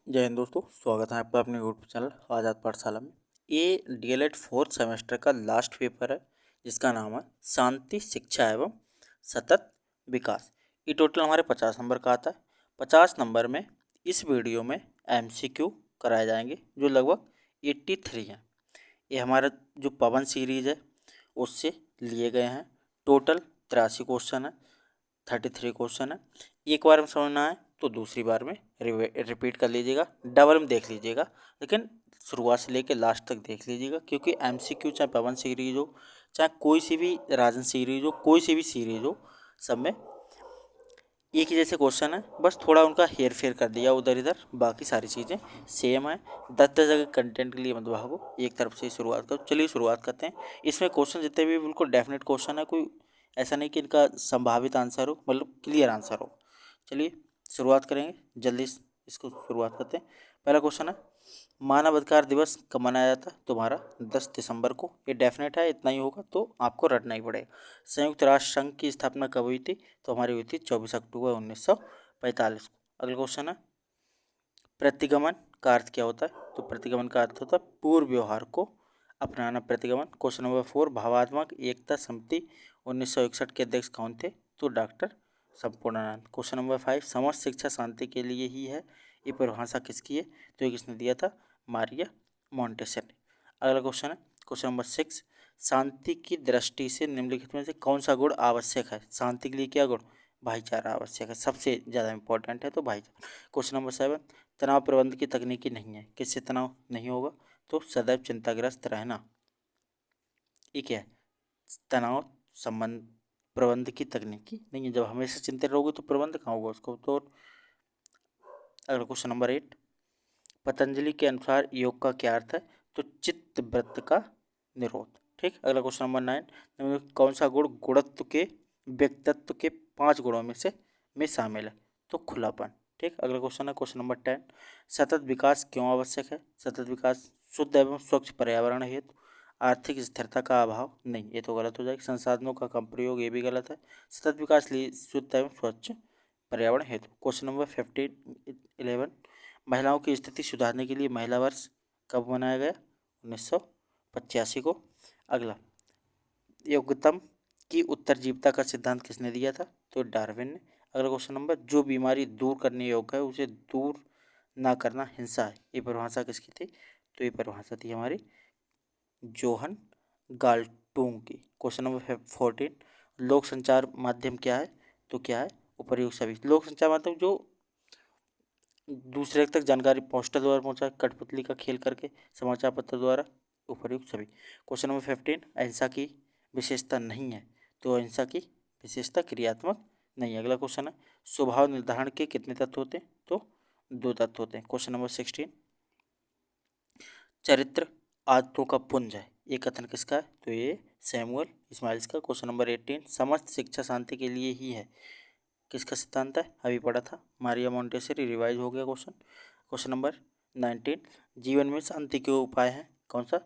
जय हिंद दोस्तों, स्वागत है आपका अपने यूट्यूब चैनल आज़ाद पाठशाला में। ये डीएलएड फोर्थ सेमेस्टर का लास्ट पेपर है जिसका नाम है शांति शिक्षा एवं सतत विकास। ये टोटल हमारे 50 नंबर का आता है। 50 नंबर में इस वीडियो में एमसीक्यू कराए जाएंगे जो लगभग 83 हैं। ये हमारा जो पवन सीरीज है उससे लिए गए हैं। टोटल 83 क्वेश्चन है, 33 क्वेश्चन है। एक बार में समझना है तो दूसरी बार में रिपीट कर लीजिएगा, डबल में देख लीजिएगा, लेकिन शुरुआत से लेकर लास्ट तक देख लीजिएगा क्योंकि एमसीक्यू चाहे पवन सीरीज हो, चाहे कोई सी भी राजन सीरीज हो, कोई सी भी सीरीज हो, सब में एक ही जैसे क्वेश्चन है, बस थोड़ा उनका हेर फेर कर दिया उधर इधर, बाकी सारी चीज़ें सेम है। 10-10 जगह कंटेंट के लिए मत भागो, एक तरफ से शुरुआत करो। चलिए शुरुआत करते हैं। इसमें क्वेश्चन जितने भी बिल्कुल डेफिनेट क्वेश्चन है, कोई ऐसा नहीं कि इनका संभावित आंसर हो, मतलब क्लियर आंसर हो। चलिए शुरुआत करेंगे, जल्दी इसको शुरुआत करते हैं। पहला क्वेश्चन है, मानव अधिकार दिवस कब मनाया जाता है? तुम्हारा 10 दिसंबर को। ये डेफिनेट है, इतना ही होगा तो आपको रटना ही पड़ेगा। संयुक्त राष्ट्र संघ की स्थापना कब हुई थी? तो हमारी हुई थी 24 अक्टूबर 1945 को। अगला क्वेश्चन है, प्रतिगमन का अर्थ क्या होता है? तो प्रतिगमन का अर्थ होता है पूर्व व्यवहार को अपनाना, प्रतिगमन। क्वेश्चन नंबर 4, भावात्मक एकता समिति 1961 के अध्यक्ष कौन थे? तो डॉक्टर संपूर्णानंद। क्वेश्चन नंबर 5, समस्त शिक्षा शांति के लिए ही है, ये परिभाषा किसकी है? तो ये किसने दिया था? Maria Montessori. अगला क्वेश्चन है, क्वेश्चन नंबर 6, शांति की दृष्टि से निम्नलिखित में से कौन सा गुण आवश्यक है? शांति के लिए क्या गुण? भाईचारा आवश्यक है, सबसे ज़्यादा इंपॉर्टेंट है तो भाईचारा। क्वेश्चन नंबर 7, तनाव प्रबंधन की तकनीकी नहीं है, किससे तनाव नहीं होगा? तो सदैव चिंताग्रस्त रहना। ये क्या है? तनाव संबंध प्रबंध की तकनीकी नहीं है। जब हमेशा चिंतित रहोगे तो प्रबंध कहाँ होगा उसको तो। अगला क्वेश्चन नंबर 8, पतंजलि के अनुसार योग का क्या अर्थ है? तो चित्त वृत्त का निरोध। ठीक। अगला क्वेश्चन नंबर 9, कौन सा गुण गुणत्व के व्यक्तित्व के 5 गुणों में शामिल है? तो खुलापन। ठीक। अगला क्वेश्चन है क्वेश्चन नंबर 10, सतत विकास क्यों आवश्यक है? सतत विकास शुद्ध एवं स्वच्छ पर्यावरण हेतु, आर्थिक स्थिरता का अभाव नहीं, ये तो गलत हो जाएगा। संसाधनों का कम प्रयोग, ये भी गलत है। सतत विकास लिए शुद्ध एवं स्वच्छ पर्यावरण हेतु। क्वेश्चन नंबर 11, महिलाओं की स्थिति सुधारने के लिए महिला वर्ष कब मनाया गया? 1985 को। अगला, योग्यतम की उत्तरजीविता का सिद्धांत किसने दिया था? तो डार्विन ने। अगला क्वेश्चन नंबर, जो बीमारी दूर करने योग्य है उसे दूर ना करना हिंसा है, ये परिभाषा किसकी थी? तो ये परिभाषा थी हमारी जोहन गाल्टूंग की। क्वेश्चन नंबर 14, लोक संचार माध्यम क्या है? तो क्या है? उपर्युक्त सभी। लोक संचार माध्यम जो दूसरे तक जानकारी पोस्टल द्वारा पहुंचाए, कठपुतली का खेल करके, समाचार पत्र द्वारा, उपर्युक्त सभी। क्वेश्चन नंबर 15, अहिंसा की विशेषता नहीं है, तो अहिंसा की विशेषता क्रियात्मक नहीं है। अगला क्वेश्चन है, स्वभाव निर्धारण के कितने तत्व होते हैं? तो 2 तत्व होते हैं। क्वेश्चन नंबर 16, चरित्र आदतों का पुंज है, ये कथन किसका है? तो ये सैमुअल इस्माइल्स का। क्वेश्चन नंबर 18, समस्त शिक्षा शांति के लिए ही है, किसका सिद्धांत है? अभी पढ़ा था, मारिया मोंटेसरी। रिवाइज हो गया क्वेश्चन। क्वेश्चन नंबर 19, जीवन में शांति के उपाय हैं, कौन सा?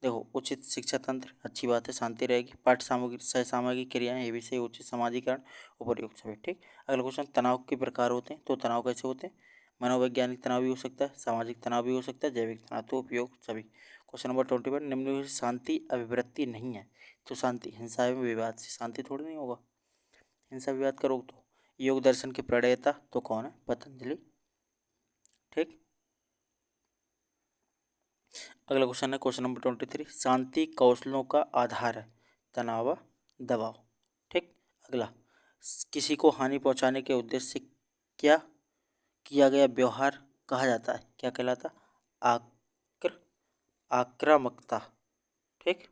देखो, उचित शिक्षा तंत्र, अच्छी बात है, शांति रहेगी। पाठ्य सामग्री सह सामग्री क्रियाएं, ये भी सही। उचित समाजीकरण, उपयुक्त सभी। ठीक। अगला क्वेश्चन, तनाव के प्रकार होते हैं, तो तनाव कैसे होते हैं? मनोवैज्ञानिक तनाव भी हो सकता है, सामाजिक तनाव भी हो सकता है, जैविक तनाव, तो उपयोग सभी। क्वेश्चन नंबर 21, निम्नलिखित शांति अभिवृत्ति नहीं है, तो शांति हिंसा एवं विवाद से शांति थोड़ी नहीं होगा, हिंसा विवाद का रोक दो। योग दर्शन के प्रणेता तो कौन है? पतंजलि। ठीक। अगला क्वेश्चन है क्वेश्चन नंबर 23, शांति कौशलों का आधार है, तनाव व दबाव। ठीक। अगला, किसी को हानि पहुंचाने के उद्देश्य से क्या किया गया व्यवहार कहा जाता है? क्या कहलाता? आक्र आक्रामकता। ठीक।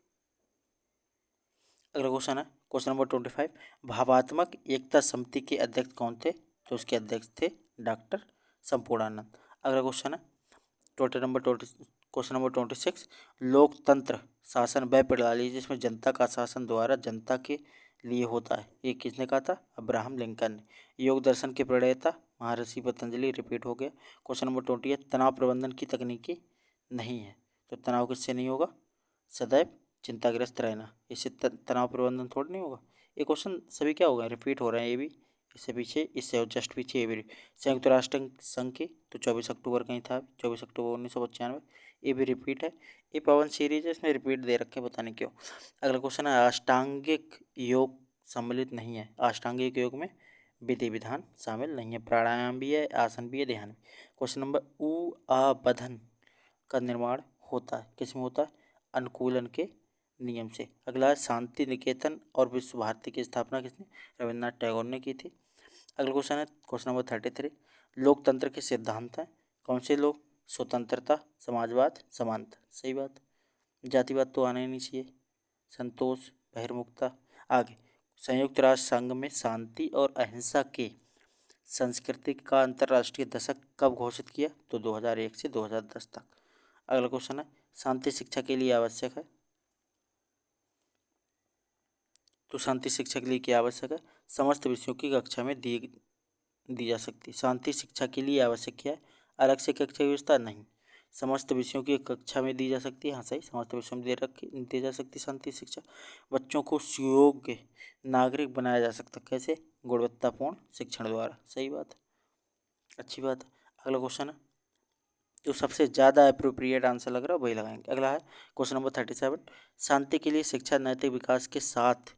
अगला क्वेश्चन है क्वेश्चन नंबर 25, भावात्मक एकता समिति के अध्यक्ष कौन थे? तो उसके अध्यक्ष थे डॉक्टर संपूर्णानंद। अगला क्वेश्चन है क्वेश्चन नंबर 26, लोकतंत्र शासन वह प्रणाली है जिसमें जनता का शासन द्वारा जनता के लिए होता है, ये किसने कहा था? अब्राहम लिंकन ने। योग दर्शन के प्रणेता महर्षि पतंजलि। रिपीट हो गया। क्वेश्चन नंबर 28, तनाव प्रबंधन की तकनीकी नहीं है, तो तनाव किससे नहीं होगा? सदैव चिंताग्रस्त रहना, इससे तनाव प्रबंधन थोड़ा नहीं होगा। ये क्वेश्चन सभी क्या हो गए? रिपीट हो रहे हैं, ये भी इससे पीछे, इससे जस्ट पीछे ये भी संयुक्त राष्ट्र संघ की, तो 24 अक्टूबर कहीं था, 24 अक्टूबर 1995। ये भी रिपीट है, ये पवन सीरीज है, इसमें रिपीट दे रखे हैं, पता नहीं क्यों। अगला क्वेश्चन है, अष्टांगिक योग सम्मिलित नहीं है। अष्टांगिक योग में विधि विधान शामिल नहीं है, प्राणायाम भी है, आसन भी है, ध्यान भी। क्वेश्चन नंबर, ऊ आ बधन का निर्माण होता है, किसमें होता है? अनुकूलन के नियम से। अगला है, शांति निकेतन और विश्व भारती की स्थापना किसने? रविन्द्रनाथ टैगोर ने की थी। अगला क्वेश्चन है, क्वेश्चन नंबर 33, लोकतंत्र के सिद्धांत हैं, कौन से लोग? स्वतंत्रता, समाजवाद, समानता। सही बात। जातिवाद तो आना ही नहीं चाहिए। संतोष, बहिर्मुखता। आगे, संयुक्त राष्ट्र संघ में शांति और अहिंसा के संस्कृति का अंतर्राष्ट्रीय दशक कब घोषित किया? तो 2001 से 2010 तक। अगला क्वेश्चन है, शांति शिक्षा के लिए आवश्यक है, तो शांति शिक्षा के लिए क्या आवश्यक है? समस्त विषयों की कक्षा में दी जा सकती। शांति शिक्षा के लिए आवश्यक क्या है? अलग से कक्षा व्यवस्था नहीं, समस्त विषयों की कक्षा में दी जा सकती है। हाँ सही, समस्त विषयों में दी जा सकती शांति शिक्षा। बच्चों को सुयोग्य नागरिक बनाया जा सकता, कैसे? गुणवत्तापूर्ण शिक्षण द्वारा। सही बात, अच्छी बात है। अगला क्वेश्चन है, जो सबसे ज़्यादा अप्रोप्रिएट आंसर लग रहा है वही लगाएंगे। अगला है क्वेश्चन नंबर 37, शांति के लिए शिक्षा नैतिक विकास के साथ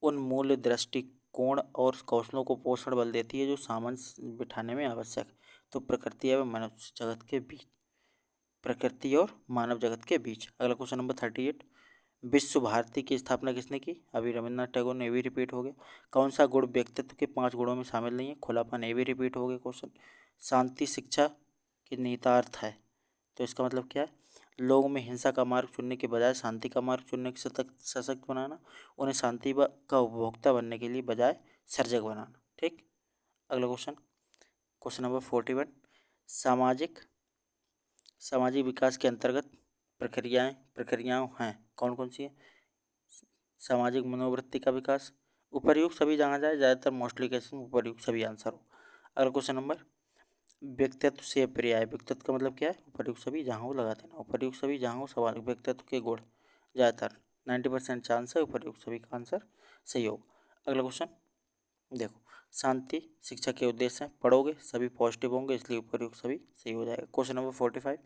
उन मूल्य, दृष्टिकोण और कौशलों को पोषण बल देती है जो सामंजस्य बिठाने में आवश्यक है। तो प्रकृति एवं मनुष्य जगत के बीच, प्रकृति और मानव जगत के बीच। अगला क्वेश्चन नंबर 38, विश्व भारती की स्थापना किसने की? अभी रविन्द्रनाथ टैगोर ने, भी रिपीट हो गया। कौन सा गुण व्यक्तित्व के 5 गुणों में शामिल नहीं है? खुलापन, ये भी रिपीट हो गया क्वेश्चन। शांति शिक्षा के निहितार्थ है, तो इसका मतलब क्या है? लोगों में हिंसा का मार्ग चुनने के बजाय शांति का मार्ग चुनने के सशक्त बनाना, उन्हें शांति का उपभोक्ता बनने के लिए बजाय सर्जक बनाना। ठीक। अगला क्वेश्चन, क्वेश्चन नंबर 41, सामाजिक सामाजिक विकास के अंतर्गत प्रक्रियाएं हैं, कौन कौन सी है? सामाजिक मनोवृत्ति का विकास, उपर्युक्त सभी जाना जाए, ज़्यादातर मोस्टली केस में उपर्युक्त सभी आंसर हो। अगला क्वेश्चन नंबर, व्यक्तित्व से पर्याय, व्यक्तित्व का मतलब क्या है? उपर्युक्त सभी जहाँ हो लगा देना, उपर्युक्त सभी जहाँ हो सवाल, व्यक्तित्व के गुण, ज़्यादातर 90% चांस है उपर्युक्त सभी का आंसर सही होगा। अगला क्वेश्चन देखो, शांति शिक्षा के उद्देश्य हैं, पढ़ोगे सभी पॉजिटिव होंगे, इसलिए उपर्युक्त सभी सही हो जाएगा। क्वेश्चन नंबर 45,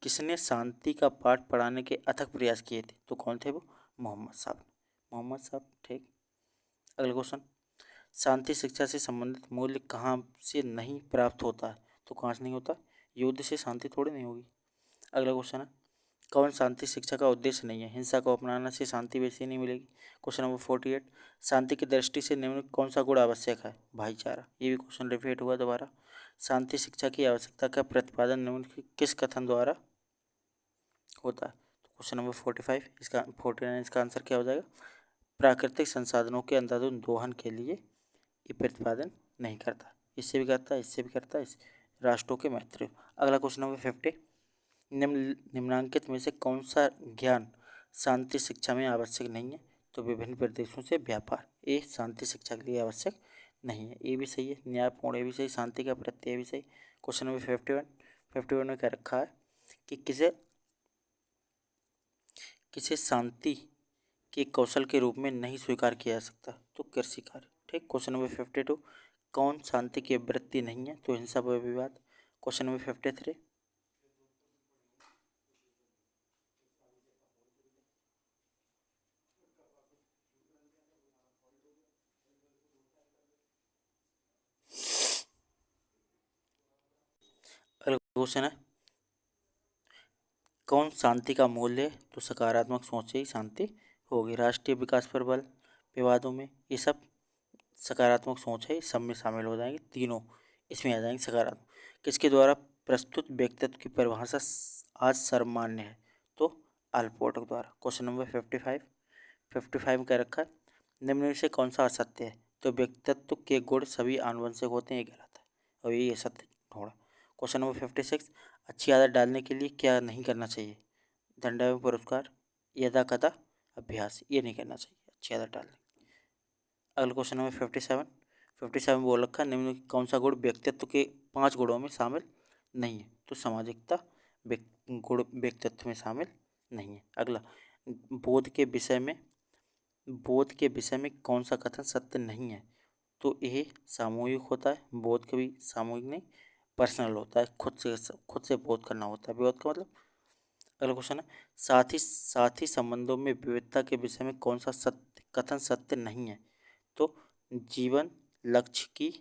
किसने शांति का पाठ पढ़ाने के अथक प्रयास किए थे? तो कौन थे वो? मोहम्मद साहब, मोहम्मद साहब। ठीक। अगला क्वेश्चन, शांति शिक्षा से संबंधित मूल्य कहाँ से नहीं प्राप्त होता है? तो कहाँ से नहीं होता? युद्ध से शांति थोड़ी नहीं होगी। अगला क्वेश्चन है, कौन शांति शिक्षा का उद्देश्य नहीं है? हिंसा को अपनाने से शांति वैसे नहीं मिलेगी। क्वेश्चन नंबर 48, शांति की दृष्टि से निम्नलिखित कौन सा गुण आवश्यक है? भाईचारा। ये भी क्वेश्चन रिपीट हुआ दोबारा। शांति शिक्षा की आवश्यकता का प्रतिपादन निम्नलिखित किस कथन द्वारा होता है? तो क्वेश्चन नंबर 45, इसका 49, इसका आंसर क्या हो जाएगा? प्राकृतिक संसाधनों के अंधाधुंध दोहन के लिए ये प्रतिपादन नहीं करता। इससे भी करता है, इससे भी करता है, राष्ट्रों के मैत्री। अगला क्वेश्चन नंबर 50, निम्नांकित में से कौन सा ज्ञान शांति शिक्षा में आवश्यक नहीं है? तो विभिन्न प्रदेशों से व्यापार, ये शांति शिक्षा के लिए आवश्यक नहीं है। ये भी सही है। न्यायपूर्ण, ये भी सही। शांति का प्रत्यय, ये भी सही। क्वेश्चन नंबर 51 में क्या रखा है कि किसे शांति के कौशल के रूप में नहीं स्वीकार किया जा सकता? तो कृषि कार्य। ठीक। क्वेश्चन नंबर 52, कौन शांति की वृत्ति नहीं है? तो हिंसा व विवाद। क्वेश्चन नंबर 53, अगला क्वेश्चन है, कौन शांति का मूल्य है? तो सकारात्मक सोच से ही शांति होगी। राष्ट्रीय विकास पर बल, विवादों में, ये सब सकारात्मक सोच है, सब में शामिल हो जाएंगे, तीनों इसमें आ जाएंगे सकारात्मक। किसके द्वारा प्रस्तुत व्यक्तित्व की परिभाषा आज सर्वमान्य है? तो अल्पोर्ट द्वारा। क्वेश्चन नंबर 55 में क्या रखा है? निम्न में से कौन सा असत्य है? तो व्यक्तित्व के गुण सभी आनुवंशिक होते हैं, ये गलत है, और ये असत्य ढूंढा। क्वेश्चन नंबर 56, अच्छी आदत डालने के लिए क्या नहीं करना चाहिए? दंड एवं पुरस्कार, यदा कदा अभ्यास, ये नहीं करना चाहिए अच्छी आदत डालने। अगला क्वेश्चन नंबर 57 बोल रखा है, निम्न कौन सा गुण व्यक्तित्व के 5 गुणों में शामिल नहीं है? तो सामाजिकता गुण व्यक्तित्व में शामिल नहीं है। अगला, बोध के विषय में कौन सा कथन सत्य नहीं है? तो यह सामूहिक होता है। बोध कभी सामूहिक नहीं, पर्सनल होता है, खुद से बोध करना होता है। बोध का मतलब, अगला क्वेश्चन है, साथ ही संबंधों में विविधता के विषय में कौन सा कथन सत्य नहीं है? तो जीवन लक्ष्य की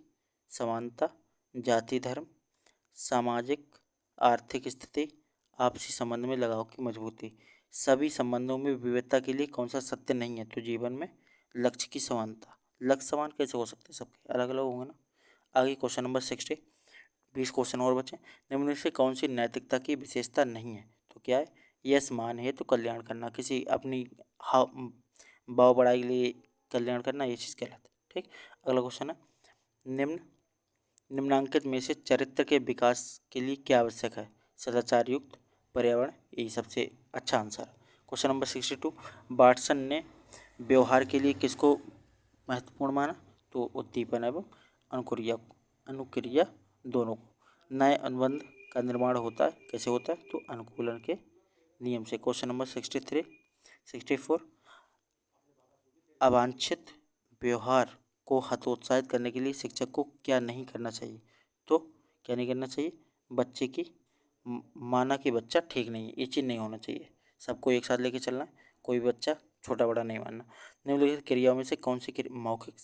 समानता, जाति धर्म, सामाजिक आर्थिक स्थिति, आपसी संबंध में लगाव की मजबूती। सभी संबंधों में विविधता के लिए कौन सा सत्य नहीं है? तो जीवन में लक्ष्य की समानता। लक्ष्य समान कैसे हो सकते हैं? सबके अलग अलग होंगे ना। आगे क्वेश्चन नंबर 60, 20 क्वेश्चन और बचे। निम्न में से कौन सी नैतिकता की विशेषता नहीं है? तो क्या है? यश मान है तो कल्याण करना, किसी अपनी भाव बढ़ाई के लिए कल्याण करना, ये चीज़ गलत है। ठीक। अगला क्वेश्चन है, निम्नांकित में से चरित्र के विकास के लिए क्या आवश्यक है? सदाचार युक्त पर्यावरण, यही सबसे अच्छा आंसर है। क्वेश्चन नंबर 62, वाटसन ने व्यवहार के लिए किसको महत्वपूर्ण माना? तो उद्दीपन एवं अनुक्रिया दोनों को। नए अनुबंध का निर्माण होता है, कैसे होता है? तो अनुकूलन के नियम से। क्वेश्चन नंबर 64, अवांछित व्यवहार को हतोत्साहित करने के लिए शिक्षक को क्या नहीं करना चाहिए? तो क्या नहीं करना चाहिए? बच्चे की माना कि बच्चा ठीक नहीं है, ये चीज़ नहीं होना चाहिए। सबको एक साथ लेके चलना है, कोई बच्चा छोटा बड़ा नहीं मानना। निम्नलिखित क्रियाओं में से कौन सी मौखिक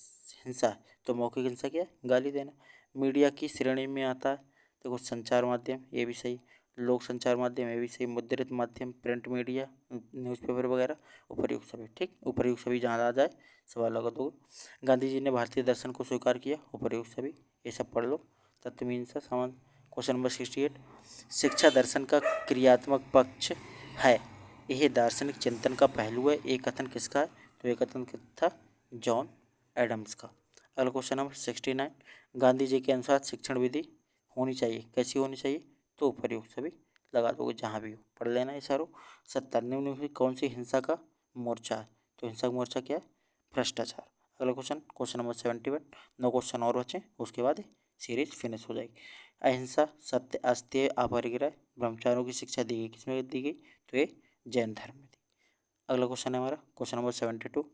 हिंसा है? तो मौखिक हिंसा क्या है? गाली देना। मीडिया की श्रेणी में आता है, देखो संचार माध्यम, ये भी सही। लोक संचार माध्यम, ये भी सही। मुद्रित माध्यम, प्रिंट मीडिया, न्यूज़पेपर वगैरह। उपर्युक्त सभी, ठीक। उपर्युक्त सभी जहाँ आ जाए सवाल लगा दो। गांधी जी ने भारतीय दर्शन को स्वीकार किया, उपर्युक्त सभी, ये सब पढ़ लो। तत्वमीमांसा समान। क्वेश्चन नंबर 68, शिक्षा दर्शन का क्रियात्मक पक्ष है, यह दार्शनिक चिंतन का पहलू है, एक कथन किसका है? तो एक कथन था जॉन एडम्स का। अगला क्वेश्चन नंबर 69, गांधी जी के अनुसार शिक्षण विधि होनी चाहिए, कैसी होनी चाहिए? तो उपर्युक्त सभी लगा दोगे, जहाँ भी हो पढ़ लेना ये सारो। 70, निम्न में कौन सी हिंसा का मोर्चा है? तो हिंसा का मोर्चा क्या है? भ्रष्टाचार। अगला क्वेश्चन नंबर 71, 9 क्वेश्चन और बचे, उसके बाद सीरीज फिनिश हो जाएगी। अहिंसा, सत्य, अस्तेय, अपरिग्रह, ब्रह्मचारियों की शिक्षा दी गई, किसमें दी गई? तो ये जैन धर्म में दी। अगला क्वेश्चन है हमारा क्वेश्चन नंबर 72,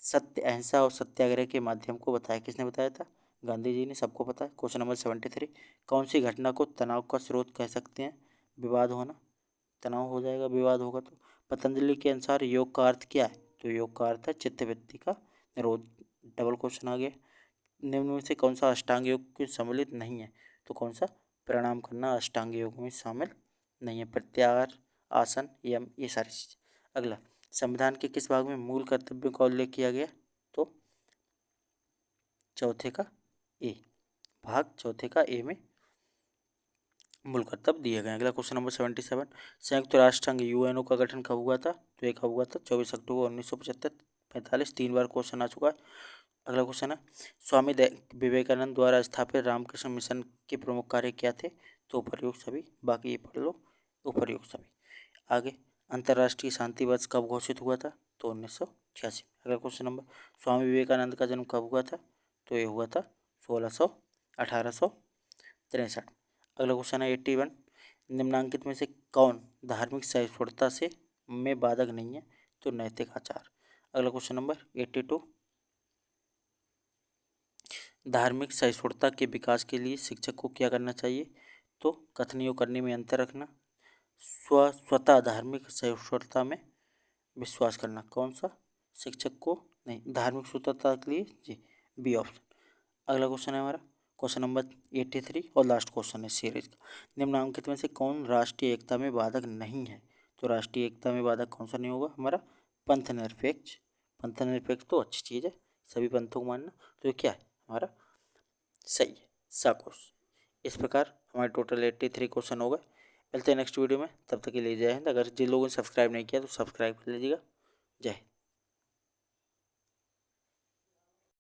सत्य, अहिंसा और सत्याग्रह के माध्यम को बताया, किसने बताया था? गांधी जी ने, सबको पता है। क्वेश्चन नंबर 73, कौन सी घटना को तनाव का स्रोत कह सकते हैं? विवाद होना, तनाव हो जाएगा विवाद होगा तो। पतंजलि के अनुसार योग का अर्थ क्या है? तो योग का अर्थ है चित्तवृत्ति का निरोध। डबल क्वेश्चन आ गया। निम्न में से कौन सा अष्टांग योग के सम्मिलित नहीं है? तो कौन सा? प्रणाम करना अष्टांग योग में शामिल नहीं है। प्रत्याहार, आसन, यम, ये सारी चीज़। अगला, संविधान के किस भाग में मूल कर्तव्यों का उल्लेख किया गया? तो चौथे का ए, भाग चौथे का ए में मूल कर्तव्य दिए गए। अगला क्वेश्चन नंबर 77, संयुक्त राष्ट्र संघ यूएनओ का गठन कब हुआ था? तो ये कब हुआ था? 24 अक्टूबर 1975, 45, 3 बार क्वेश्चन आ चुका है। अगला क्वेश्चन है, स्वामी विवेकानंद द्वारा स्थापित रामकृष्ण मिशन के प्रमुख कार्य क्या थे? तो उपर्युक्त सभी, बाकी ये पढ़ लो, उपर्युक्त सभी। आगे, अंतर्राष्ट्रीय शांति दिवस कब घोषित हुआ था? तो 1986। अगला क्वेश्चन नंबर, स्वामी विवेकानंद का जन्म कब हुआ था? तो ये हुआ था 1863। अगला क्वेश्चन है 81, निम्नांकित में से कौन धार्मिक सहिष्णुता से में बाधक नहीं है? तो नैतिक आचार। अगला क्वेश्चन नंबर 82, धार्मिक सहिष्णुता के विकास के लिए शिक्षक को क्या करना चाहिए? तो कथनी और करनी में अंतर रखना, स्वतः धार्मिक सहिष्णुता में विश्वास करना। कौन सा? शिक्षक को नहीं, धार्मिक स्वतंत्रता के लिए जी, बी ऑप्शन। अगला क्वेश्चन है हमारा क्वेश्चन नंबर 83 और लास्ट क्वेश्चन है सीरीज का। निम्नांकित में से कौन राष्ट्रीय एकता में बाधक नहीं है? तो राष्ट्रीय एकता में बाधक कौन सा नहीं होगा? हमारा पंथ निरपेक्ष। पंथ निरपेक्ष तो अच्छी चीज़ है, सभी पंथों को मानना, तो ये क्या है? हमारा सही है, सा क्वेश्चन। इस प्रकार हमारे टोटल 83 क्वेश्चन हो गए। मिलते हैं नेक्स्ट वीडियो में, तब तक के लिए जय हिंद। अगर जिन लोगों ने सब्सक्राइब नहीं किया तो सब्सक्राइब कर लीजिएगा। जय हिंद।